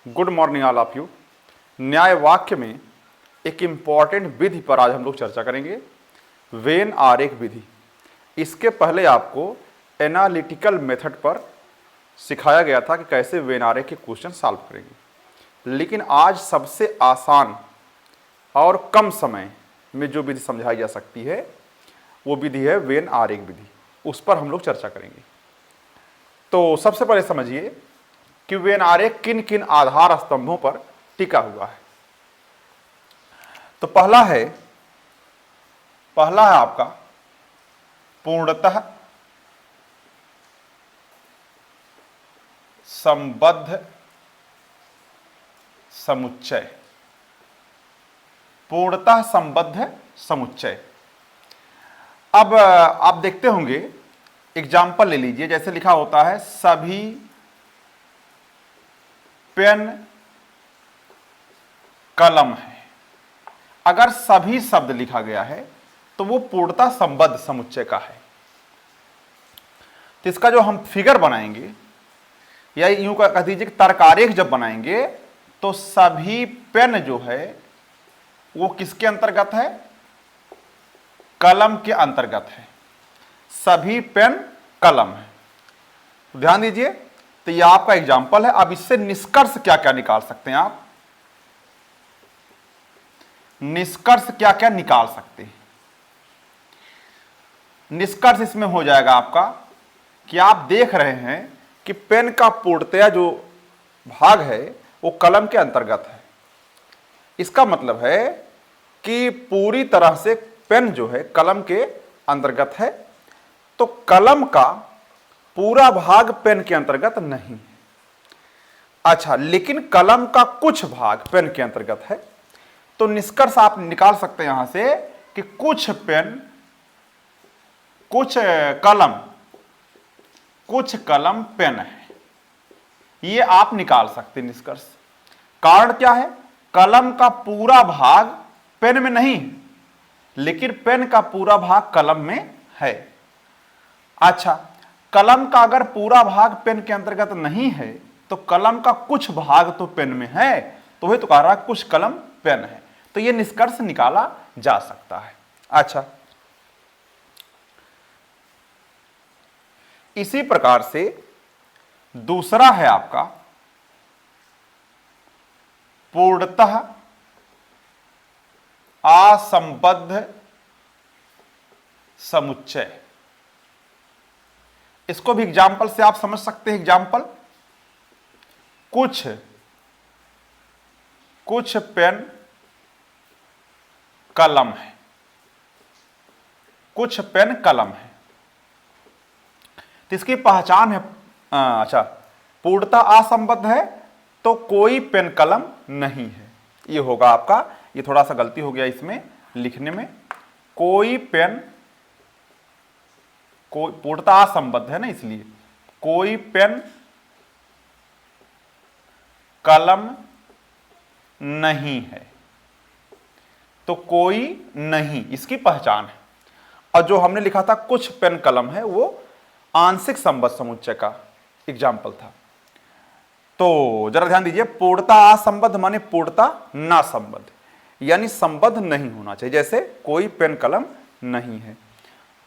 Good morning all of you. न्याय वाक्य में एक इम्पॉर्टेंट विधि पर आज हम लोग चर्चा करेंगे, वेन आरेख विधि। इसके पहले आपको एनालिटिकल मेथड पर सिखाया गया था कि कैसे वेन आरेख के क्वेश्चन सॉल्व करेंगे, लेकिन आज सबसे आसान और कम समय में जो विधि समझाई जा सकती है वो विधि है वेन आरेख विधि। उस पर हम लोग चर्चा करेंगे। तो सबसे पहले समझिए कि वेन आरेख किन किन आधार स्तंभों पर टिका हुआ है। तो पहला है आपका पूर्णतः संबद्ध समुच्चय। पूर्णतः संबद्ध समुच्चय। अब आप देखते होंगे, एग्जाम्पल ले लीजिए, जैसे लिखा होता है सभी पेन कलम है। अगर सभी शब्द लिखा गया है तो वो पूर्णतः संबद्ध समुच्चय का है। तो इसका जो हम फिगर बनाएंगे या यूं कह दीजिए कि तर्कारेख जब बनाएंगे तो सभी पेन जो है वो किसके अंतर्गत है? कलम के अंतर्गत है। सभी पेन कलम है। तो ध्यान दीजिए, तो यह आपका एग्जाम्पल है। अब इससे निष्कर्ष क्या क्या निकाल सकते हैं आप? निष्कर्ष क्या क्या निकाल सकते हैं? निष्कर्ष इसमें हो जाएगा आपका कि आप देख रहे हैं कि पेन का पूर्णतया जो भाग है वो कलम के अंतर्गत है। इसका मतलब है कि पूरी तरह से पेन जो है कलम के अंतर्गत है। तो कलम का पूरा भाग पेन के अंतर्गत नहीं है। अच्छा, लेकिन कलम का कुछ भाग पेन के अंतर्गत है। तो निष्कर्ष आप निकाल सकते हैं यहां से कि कुछ कलम पेन है। ये आप निकाल सकते हैं निष्कर्ष। कारण क्या है? कलम का पूरा भाग पेन में नहीं है, लेकिन पेन का पूरा भाग कलम में है। अच्छा, कलम का अगर पूरा भाग पेन के अंतर्गत नहीं है तो कलम का कुछ भाग तो पेन में है, तो वही तो कह रहा है कुछ कलम पेन है। तो यह निष्कर्ष निकाला जा सकता है। अच्छा, इसी प्रकार से दूसरा है आपका पूर्णतः असंबद्ध समुच्चय। इसको भी एग्जाम्पल से आप समझ सकते हैं। एग्जाम्पल, कुछ पेन कलम है। कुछ पेन कलम है, तो इसकी पहचान है। अच्छा, पूर्णतः असंबद्ध है तो कोई पेन कलम नहीं है। ये होगा आपका, ये थोड़ा सा गलती हो गया इसमें लिखने में। कोई पूर्णतः असंबद्ध है ना, इसलिए कोई पेन कलम नहीं है। तो कोई नहीं इसकी पहचान है। और जो हमने लिखा था कुछ पेन कलम है, वो आंशिक संबद्ध समुच्चय का एग्जाम्पल था। तो जरा ध्यान दीजिए, पूर्णतः असंबद्ध माने पूर्णतः ना संबद्ध, यानी संबद्ध नहीं होना चाहिए। जैसे कोई पेन कलम नहीं है।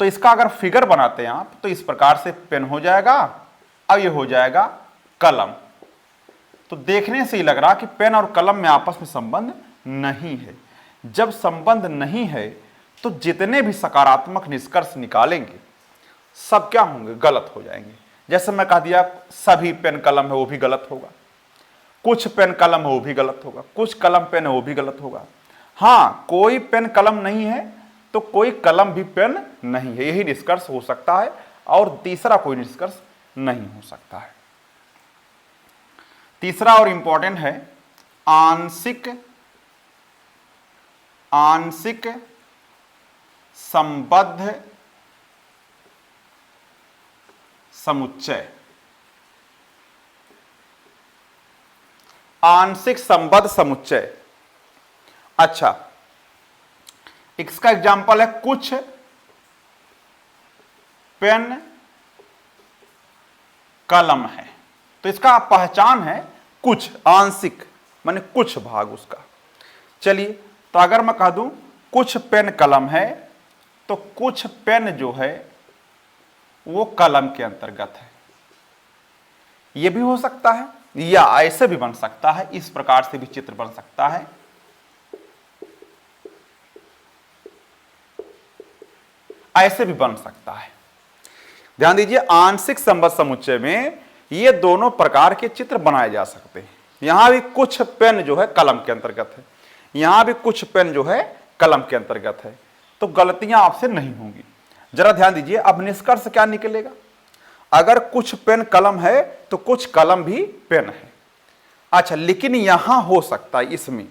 तो इसका अगर फिगर बनाते हैं आप तो इस प्रकार से पेन हो जाएगा और ये हो जाएगा कलम। तो देखने से ही लग रहा कि पेन और कलम में आपस में संबंध नहीं है। जब संबंध नहीं है तो जितने भी सकारात्मक निष्कर्ष निकालेंगे सब क्या होंगे? गलत हो जाएंगे। जैसे मैं कह दिया सभी पेन कलम है, वो भी गलत होगा। कुछ पेन कलम है, वो भी गलत होगा। कुछ कलम पेन है, वो भी गलत होगा। हाँ, कोई पेन कलम नहीं है तो कोई कलम भी पेन नहीं है, यही निष्कर्ष हो सकता है। और तीसरा कोई निष्कर्ष नहीं हो सकता है। तीसरा और इंपॉर्टेंट है आंशिक संबद्ध समुच्चय। आंशिक संबद्ध समुच्चय। अच्छा, इसका एग्जाम्पल है कुछ पेन कलम है। तो इसका पहचान है कुछ, आंशिक माने कुछ भाग उसका। चलिए, तो अगर मैं कह दूं कुछ पेन कलम है, तो कुछ पेन जो है वो कलम के अंतर्गत है। यह भी हो सकता है, या ऐसे भी बन सकता है, इस प्रकार से भी चित्र बन सकता है। ऐसे भी बन सकता है। ध्यान दीजिए, आंशिक संबद्ध समुच्चय में ये दोनों प्रकार के चित्र बनाए जा सकते हैं। यहां भी कुछ पेन जो है कलम के अंतर्गत है, यहां भी कुछ पेन जो है कलम के अंतर्गत है, तो गलतियां आपसे नहीं होंगी। जरा ध्यान दीजिए, अब निष्कर्ष क्या निकलेगा? अगर कुछ पेन कलम है तो कुछ कलम भी पेन है। अच्छा, लेकिन यहां हो सकता है इसमें,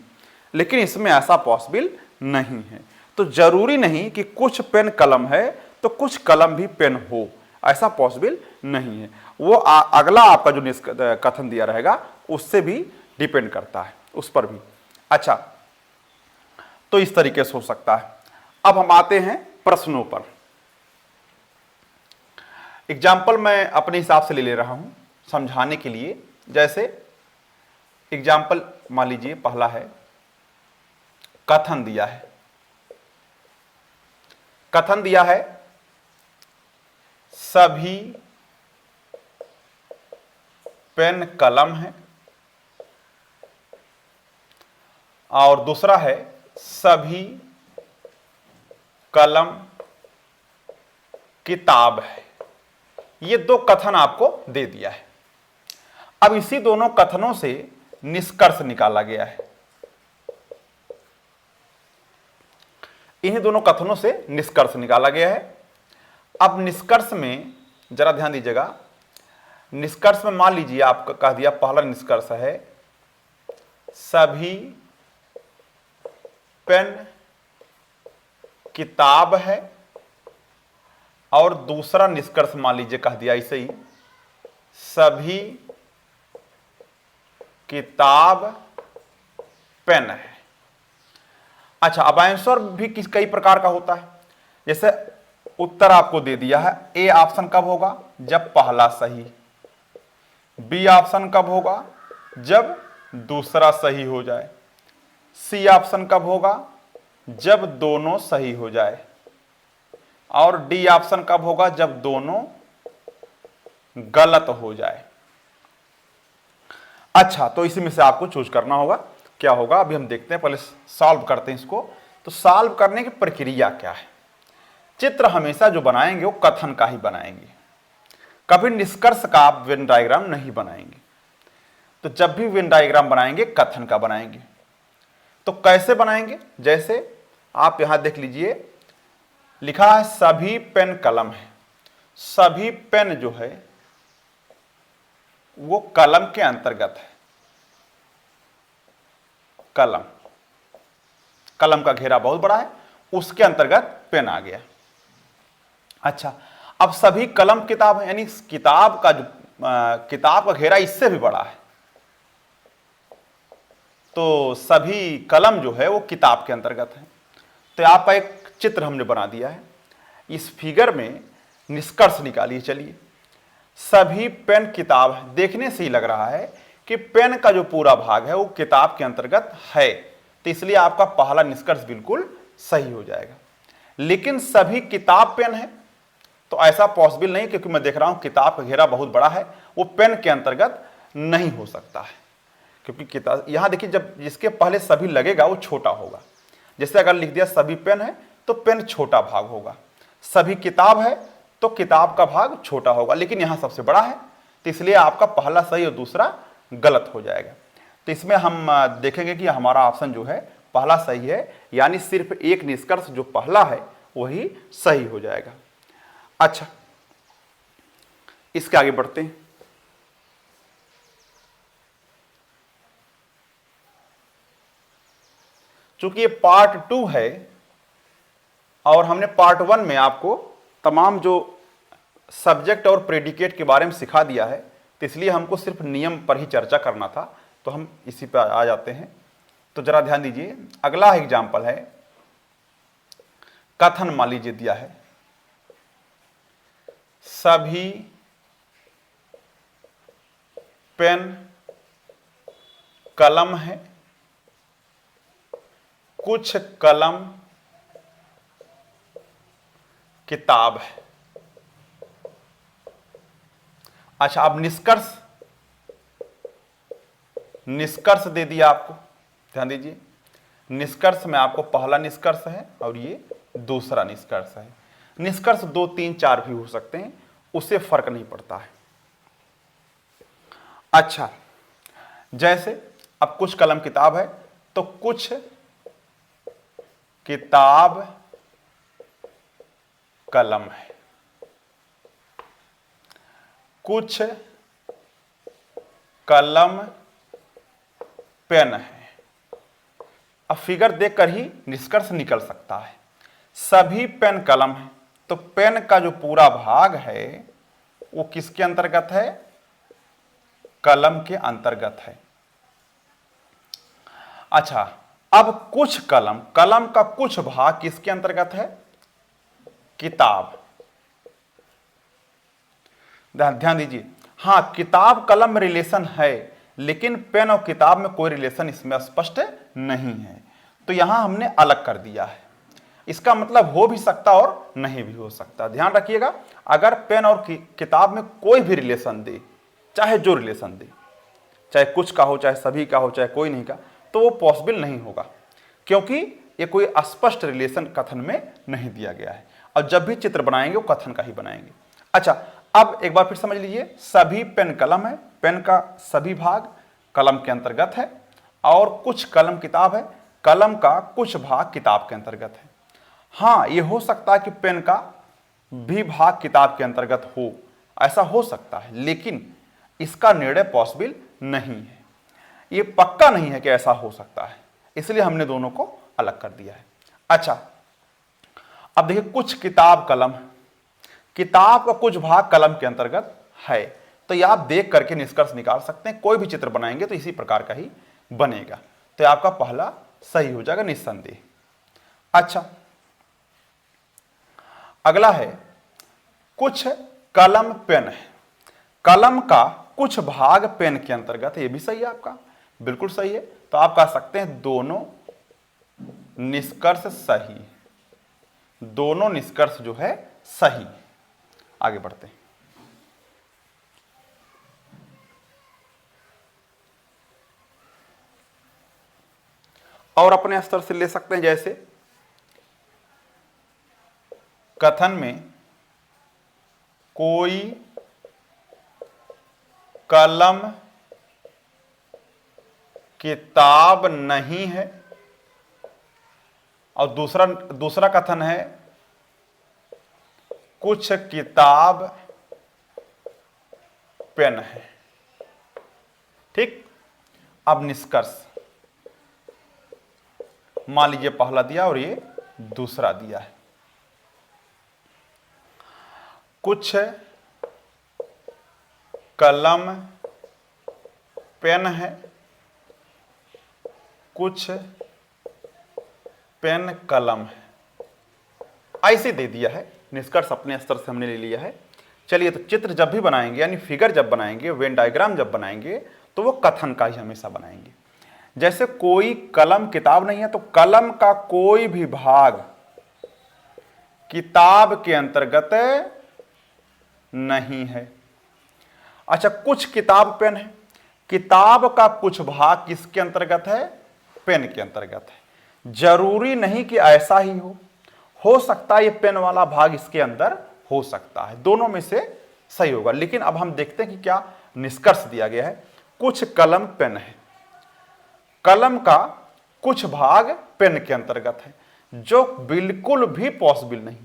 लेकिन इसमें ऐसा पॉसिबल नहीं है। तो जरूरी नहीं कि कुछ पेन कलम है तो कुछ कलम भी पेन हो, ऐसा पॉसिबल नहीं है। वो अगला आपका जो कथन दिया रहेगा उससे भी डिपेंड करता है, उस पर भी। अच्छा, तो इस तरीके से हो सकता है। अब हम आते हैं प्रश्नों पर। एग्जाम्पल मैं अपने हिसाब से ले रहा हूं समझाने के लिए। जैसे एग्जाम्पल मान लीजिए, पहला है कथन दिया है। कथन दिया है सभी पेन कलम है, और दूसरा है सभी कलम किताब है। ये दो कथन आपको दे दिया है। अब इसी दोनों कथनों से निष्कर्ष निकाला गया है। इन्हीं दोनों कथनों से निष्कर्ष निकाला गया है। अब निष्कर्ष में जरा ध्यान दीजिएगा, निष्कर्ष में मान लीजिए आपका कह दिया, पहला निष्कर्ष है सभी पेन किताब है, और दूसरा निष्कर्ष मान लीजिए कह दिया ऐसे ही सभी किताब पेन है। अच्छा, अब आंसर भी कई प्रकार का होता है। जैसे उत्तर आपको दे दिया है, ए ऑप्शन कब होगा? जब पहला सही। बी ऑप्शन कब होगा? जब दूसरा सही हो जाए। सी ऑप्शन कब होगा? जब दोनों सही हो जाए। और डी ऑप्शन कब होगा? जब दोनों गलत हो जाए। अच्छा, तो इसी में से आपको चूज करना होगा क्या होगा। अभी हम देखते हैं, पहले सॉल्व करते हैं इसको। तो सॉल्व करने की प्रक्रिया क्या है? चित्र हमेशा जो बनाएंगे वो कथन का ही बनाएंगे, कभी निष्कर्ष का आप वेन डायग्राम नहीं बनाएंगे। तो जब भी वेन डायग्राम बनाएंगे कथन का बनाएंगे। तो कैसे बनाएंगे? जैसे आप यहां देख लीजिए, लिखा है सभी पेन कलम है। सभी पेन जो है वो कलम के अंतर्गत है। कलम, कलम का घेरा बहुत बड़ा है, उसके अंतर्गत पेन आ गया। अच्छा, अब सभी कलम किताब है, यानी किताब का जो किताब का घेरा इससे भी बड़ा है। तो सभी कलम जो है वो किताब के अंतर्गत है। तो आपका एक चित्र हमने बना दिया है। इस फिगर में निष्कर्ष निकालिए। चलिए, सभी पेन किताब है। देखने से ही लग रहा है कि पेन का जो पूरा भाग है वो किताब के अंतर्गत है, तो इसलिए आपका पहला निष्कर्ष बिल्कुल सही हो जाएगा। लेकिन सभी किताब पेन है, तो ऐसा पॉसिबल नहीं, क्योंकि मैं देख रहा हूं किताब का घेरा बहुत बड़ा है, वो पेन के अंतर्गत नहीं हो सकता है। क्योंकि किताब, यहां देखिए, जब जिसके पहले सभी लगेगा वो छोटा होगा। जैसे अगर लिख दिया सभी पेन है तो पेन छोटा भाग होगा, सभी किताब है तो किताब का भाग छोटा होगा, लेकिन यहां सबसे बड़ा है, तो इसलिए आपका पहला सही और दूसरा गलत हो जाएगा। तो इसमें हम देखेंगे कि हमारा ऑप्शन जो है पहला सही है, यानी सिर्फ एक निष्कर्ष जो पहला है वही सही हो जाएगा। अच्छा, इसके आगे बढ़ते हैं। चूंकि ये पार्ट 2 है और हमने पार्ट 1 में आपको तमाम जो सब्जेक्ट और प्रेडिकेट के बारे में सिखा दिया है, तो इसलिए हमको सिर्फ नियम पर ही चर्चा करना था, तो हम इसी पर आ जाते हैं। तो जरा ध्यान दीजिए, अगला एग्जाम्पल है कथन मान लीजिए दिया है सभी पेन कलम है, कुछ कलम किताब है। अच्छा, अब निष्कर्ष दे दिया आपको, ध्यान दीजिए। निष्कर्ष में आपको पहला निष्कर्ष है और ये दूसरा निष्कर्ष है। निष्कर्ष 2, 3, 4 भी हो सकते हैं, उससे फर्क नहीं पड़ता है। अच्छा, जैसे अब कुछ कलम किताब है, तो कुछ किताब कलम है, कुछ कलम पेन है। अब फिगर देखकर ही निष्कर्ष निकल सकता है। सभी पेन कलम है, तो पेन का जो पूरा भाग है वो किसके अंतर्गत है? कलम के अंतर्गत है। अच्छा, अब कुछ कलम का कुछ भाग किसके अंतर्गत है? किताब। ध्यान दीजिए, हां, किताब कलम में रिलेशन है, लेकिन पेन और किताब में कोई रिलेशन इसमें स्पष्ट नहीं है, तो यहां हमने अलग कर दिया है। इसका मतलब हो भी सकता और नहीं भी हो सकता। ध्यान रखिएगा, अगर पेन और किताब में कोई भी रिलेशन दे, चाहे जो रिलेशन दे, चाहे कुछ का हो, चाहे सभी का हो, चाहे कोई नहीं का, तो वो पॉसिबल नहीं होगा, क्योंकि ये कोई स्पष्ट रिलेशन कथन में नहीं दिया गया है। और जब भी चित्र बनाएंगे वो कथन का ही बनाएंगे। अच्छा, अब एक बार फिर समझ लीजिए, सभी पेन कलम है, पेन का सभी भाग कलम के अंतर्गत है, और कुछ कलम किताब है, कलम का कुछ भाग किताब के अंतर्गत है। हाँ, ये हो सकता है कि पेन का भी भाग किताब के अंतर्गत हो, ऐसा हो सकता है, लेकिन इसका निर्णय पॉसिबल नहीं है। ये पक्का नहीं है कि ऐसा हो सकता है, इसलिए हमने दोनों को अलग कर दिया है। अच्छा, अब देखिए, कुछ किताब कलम, किताब का कुछ भाग कलम के अंतर्गत है, तो ये आप देख करके निष्कर्ष निकाल सकते हैं। कोई भी चित्र बनाएंगे तो इसी प्रकार का ही बनेगा, तो आपका पहला सही हो जाएगा निस्संदेह। अच्छा, अगला है कुछ कलम पेन है, कलम का कुछ भाग पेन के अंतर्गत है। ये भी सही है, आपका बिल्कुल सही है। तो आप कह सकते हैं दोनों निष्कर्ष सही, दोनों निष्कर्ष जो है सही। आगे बढ़ते हैं। और अपने स्तर से ले सकते हैं, जैसे कथन में कोई कलम किताब नहीं है, और दूसरा कथन है कुछ किताब पेन है। ठीक, अब निष्कर्ष मान लीजिए पहला दिया और ये दूसरा दिया है। कुछ कलम पेन है, कुछ पेन कलम है, ऐसे दे दिया है। निष्कर्ष अपने स्तर से हमने ले लिया है। चलिए, तो चित्र जब भी बनाएंगे, यानी फिगर जब बनाएंगे, वेन डायग्राम जब बनाएंगे, तो वो कथन का ही हमेशा बनाएंगे। जैसे कोई कलम किताब नहीं है, तो कलम का कोई भी भाग किताब के अंतर्गत नहीं है। अच्छा, कुछ किताब पेन है, किताब का कुछ भाग किसके अंतर्गत है? पेन के अंतर्गत है। जरूरी नहीं कि ऐसा ही हो सकता है ये पेन वाला भाग इसके अंदर हो सकता है, दोनों में से सही होगा। लेकिन अब हम देखते हैं कि क्या निष्कर्ष दिया गया है। कुछ कलम पेन है, कलम का कुछ भाग पेन के अंतर्गत है, जो बिल्कुल भी पॉसिबल नहीं,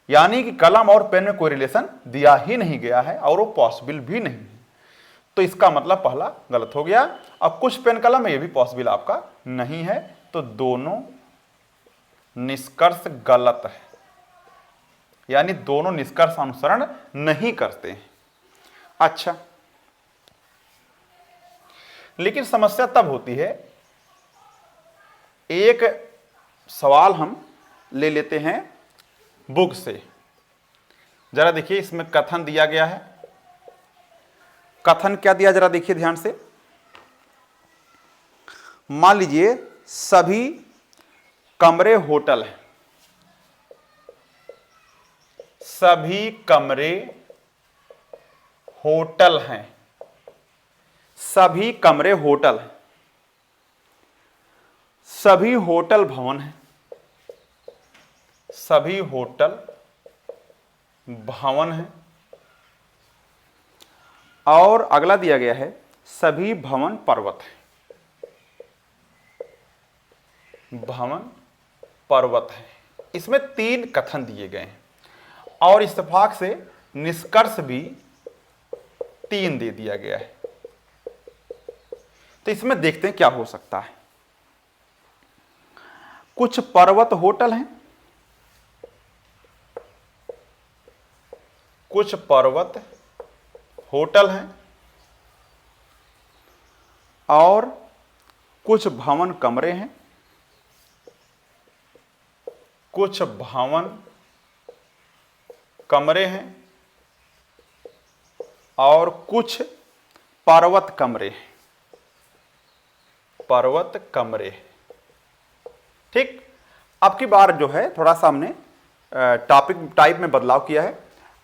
यानी कि कलम और पेन में कोई रिलेशन दिया ही नहीं गया है और वो पॉसिबल भी नहीं है। तो इसका मतलब पहला गलत हो गया। अब कुछ पेन कलम है, ये भी पॉसिबल आपका नहीं है, तो दोनों निष्कर्ष गलत है, यानी दोनों निष्कर्ष अनुसरण नहीं करते हैं। अच्छा, लेकिन समस्या तब होती है, एक सवाल हम ले लेते हैं बुक से। जरा देखिए, इसमें कथन दिया गया है। कथन क्या दिया, जरा देखिए ध्यान से। मान लीजिए सभी कमरे होटल हैं, सभी कमरे होटल हैं, सभी कमरे होटल हैं, सभी होटल भवन हैं, सभी होटल भवन हैं, और अगला दिया गया है सभी भवन पर्वत हैं, भवन पर्वत है। इसमें 3 कथन दिए गए हैं और इत्तेफाक से निष्कर्ष भी 3 दे दिया गया है। तो इसमें देखते हैं क्या हो सकता है। कुछ पर्वत होटल हैं, कुछ पर्वत होटल हैं और कुछ भवन कमरे हैं, कुछ भवन कमरे हैं और कुछ पर्वत कमरे हैं, पर्वत कमरे। ठीक, अब की बार जो है थोड़ा सा हमने टॉपिक टाइप में बदलाव किया है।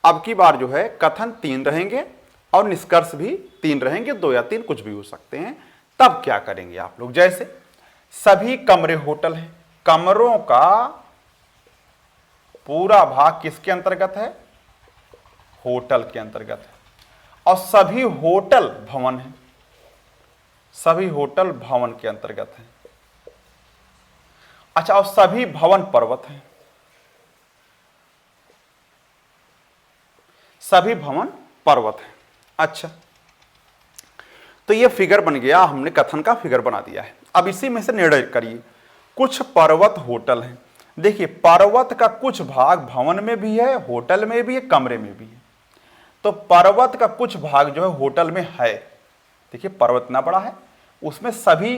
अब की बार जो है कथन 3 रहेंगे और निष्कर्ष भी 3 रहेंगे, 2 या 3 कुछ भी हो सकते हैं। तब क्या करेंगे आप लोग, जैसे सभी कमरे होटल हैं, कमरों का पूरा भाग किसके अंतर्गत है, होटल के अंतर्गत है, और सभी होटल भवन हैं, सभी होटल भवन के अंतर्गत हैं। अच्छा, और सभी भवन पर्वत हैं, सभी भवन पर्वत हैं। अच्छा, तो ये फिगर बन गया, हमने कथन का फिगर बना दिया है। अब इसी में से निर्णय करिए, कुछ पर्वत होटल हैं। देखिए, पर्वत का कुछ भाग भवन में भी है, होटल में भी है, कमरे में भी है। तो पर्वत का कुछ भाग जो है होटल में है। देखिए, पर्वत इतना बड़ा है, उसमें सभी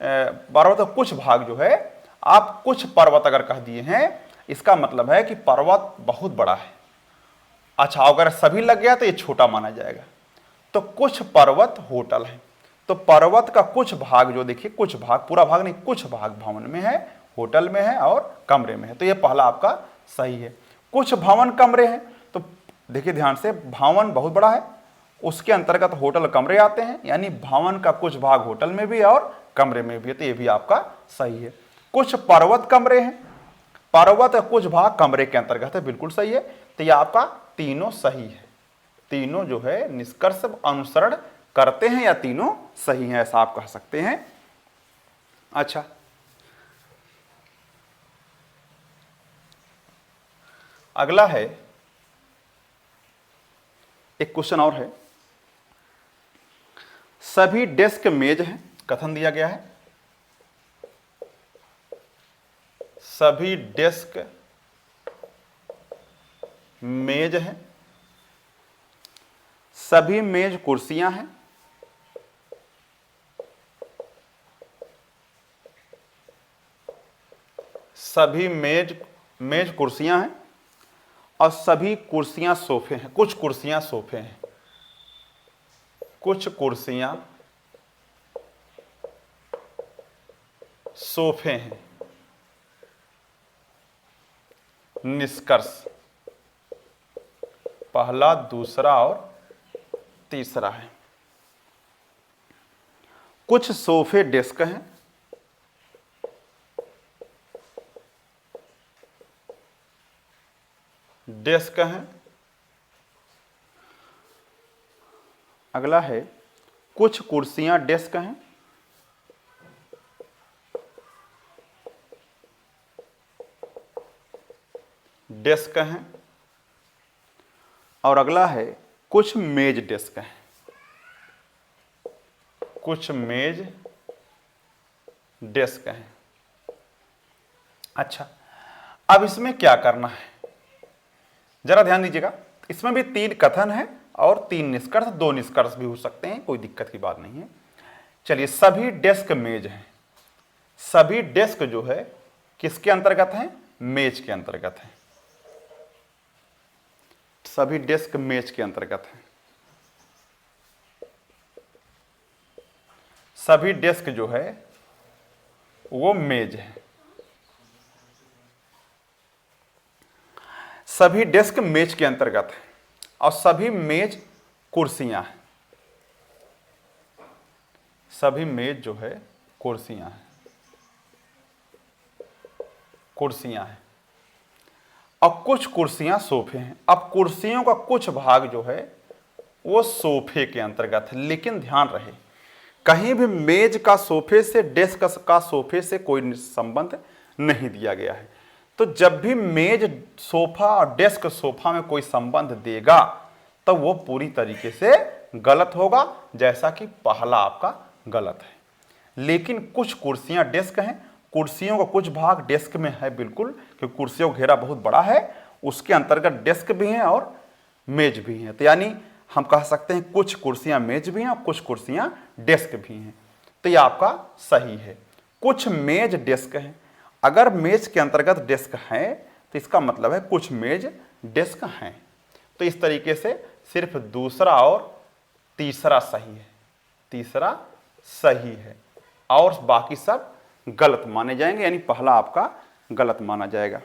पर्वत का कुछ भाग जो है, आप कुछ पर्वत अगर कह दिए हैं, इसका मतलब है कि पर्वत बहुत बड़ा है। अच्छा, अगर सभी लग गया तो ये छोटा माना जाएगा। तो कुछ पर्वत होटल है, तो पर्वत का कुछ भाग जो, देखिए कुछ भाग, पूरा भाग नहीं, कुछ भाग भवन में है, होटल में है और कमरे में है। तो ये पहला आपका सही है। कुछ भवन कमरे हैं, तो देखिए ध्यान से, भवन बहुत बड़ा है, उसके अंतर्गत होटल कमरे आते हैं, यानी भवन का कुछ भाग होटल में भी है और कमरे में भी है। तो ये भी आपका सही है। कुछ पर्वत कमरे हैं, पर्वत का कुछ भाग कमरे के अंतर्गत है, बिल्कुल सही है। तो ये आपका तीनों सही है, तीनों जो है निष्कर्ष अनुसरण करते हैं या तीनों सही हैं, ऐसा आप कह सकते हैं। अच्छा, अगला है, एक क्वेश्चन और है, सभी डेस्क मेज हैं, कथन दिया गया है सभी डेस्क मेज हैं, सभी मेज कुर्सियां हैं, सभी मेज कुर्सियां हैं और सभी कुर्सियां सोफे हैं। कुछ कुर्सियां सोफे हैं, कुछ कुर्सियां सोफे हैं। निष्कर्ष पहला, दूसरा और तीसरा है। कुछ सोफे डेस्क हैं, डेस्क हैं। अगला है, कुछ कुर्सियां डेस्क हैं, डेस्क हैं। और अगला है, कुछ मेज डेस्क हैं, कुछ मेज डेस्क हैं। अच्छा, अब इसमें क्या करना है, जरा ध्यान दीजिएगा। इसमें भी 3 कथन है और 3 निष्कर्ष, 2 निष्कर्ष भी हो सकते हैं, कोई दिक्कत की बात नहीं है। चलिए, सभी डेस्क मेज हैं। सभी डेस्क जो है किसके अंतर्गत हैं, मेज के अंतर्गत है। सभी डेस्क मेज के अंतर्गत है। सभी डेस्क जो है वो मेज है। सभी डेस्क मेज के अंतर्गत है और सभी मेज कुर्सियां हैं। सभी मेज जो है कुर्सियां हैं, कुर्सियां हैं और कुछ कुर्सियां सोफे हैं। अब कुर्सियों का कुछ भाग जो है वो सोफे के अंतर्गत है, लेकिन ध्यान रहे कहीं भी मेज का सोफे से, डेस्क का सोफे से कोई संबंध नहीं दिया गया है। तो जब भी मेज सोफा और डेस्क सोफा में कोई संबंध देगा तो वो पूरी तरीके से गलत होगा, जैसा कि पहला आपका गलत है। लेकिन कुछ कुर्सियां डेस्क हैं, कुर्सियों का कुछ भाग डेस्क में है बिल्कुल, क्योंकि कुर्सियों का घेरा बहुत बड़ा है, उसके अंतर्गत डेस्क भी हैं और मेज भी हैं। तो यानी हम कह सकते हैं कुछ कुर्सियां मेज भी हैं और कुछ कुर्सियां डेस्क भी हैं। तो यह आपका सही है, कुछ मेज डेस्क हैं। अगर मेज के अंतर्गत डेस्क हैं तो इसका मतलब है कुछ मेज डेस्क हैं। तो इस तरीके से सिर्फ दूसरा और तीसरा सही है, तीसरा सही है और बाकी सब गलत माने जाएंगे, यानी पहला आपका गलत माना जाएगा।